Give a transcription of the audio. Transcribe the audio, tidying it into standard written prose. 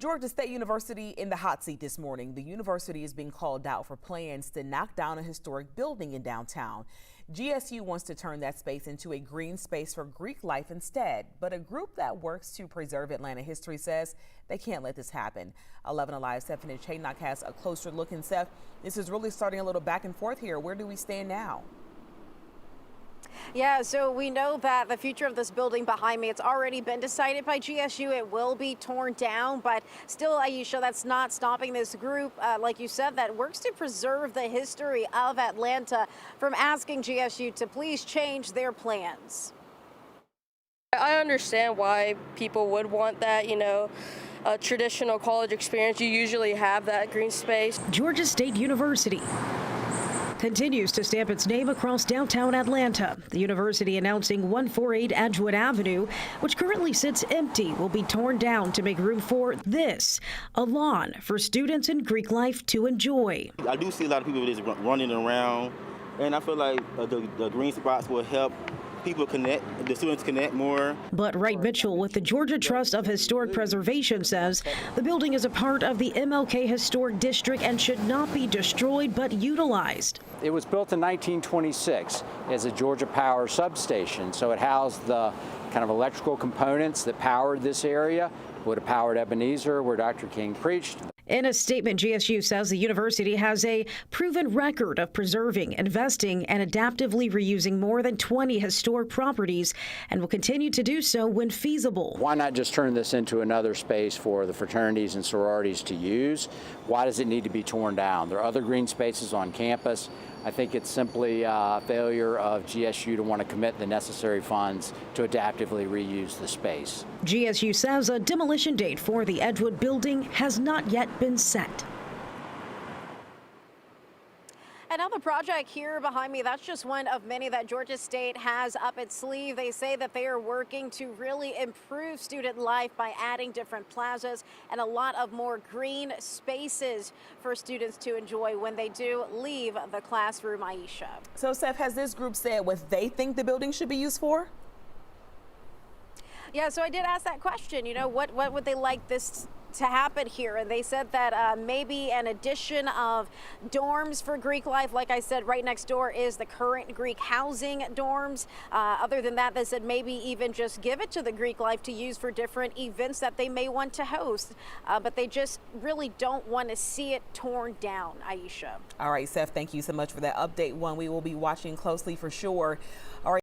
Georgia State University in the hot seat this morning. The university is being called out for plans to knock down a historic building in downtown. GSU wants to turn that space into a green space for Greek life instead. But a group that works to preserve Atlanta history says they can't let this happen. 11 Alive Stephanie Chaynock has a closer look. And Seth, this is really starting a little back and forth here. Where do we stand now? Yeah, so we know that the future of this building behind me, it's already been decided by GSU. It will be torn down, but still, Aisha, that's not stopping this group, like you said, that works to preserve the history of Atlanta from asking GSU to please change their plans. I understand why people would want that, a traditional college experience. You usually have that green space. Georgia State University continues to stamp its name across downtown Atlanta. The university announcing 148 Edgewood Avenue, which currently sits empty, will be torn down to make room for this, a lawn for students in Greek life to enjoy. I do see a lot of people just running around, and I feel like the green spots will help people connect, the students connect more. But Wright Mitchell with the Georgia Trust of Historic Preservation says the building is a part of the MLK Historic District and should not be destroyed but utilized. It was built in 1926 as a Georgia Power substation, so it housed the kind of electrical components that powered this area. Would have powered Ebenezer, where Dr. King preached. In a statement, GSU says the university has a proven record of preserving, investing, and adaptively reusing more than 20 historic properties and will continue to do so when feasible. Why not just turn this into another space for the fraternities and sororities to use? Why does it need to be torn down? There are other green spaces on campus. I think it's simply a failure of GSU to want to commit the necessary funds to adaptively reuse the space. GSU says a demolition date for the Edgewood building has not yet been set. Another project here behind me, that's just one of many that Georgia State has up its sleeve. They say that they are working to really improve student life by adding different plazas and a lot of more green spaces for students to enjoy when they do leave the classroom, Aisha. So, Seth, has this group said what they think the building should be used for? Yeah, so I did ask that question, what would they like this to happen here? And they said that maybe an addition of dorms for Greek life. Like I said, right next door is the current Greek housing dorms. Other than that, they said maybe even just give it to the Greek life to use for different events that they may want to host. But they just really don't want to see it torn down, Aisha. All right, Seth, thank you so much for that update. One we will be watching closely for sure. All right.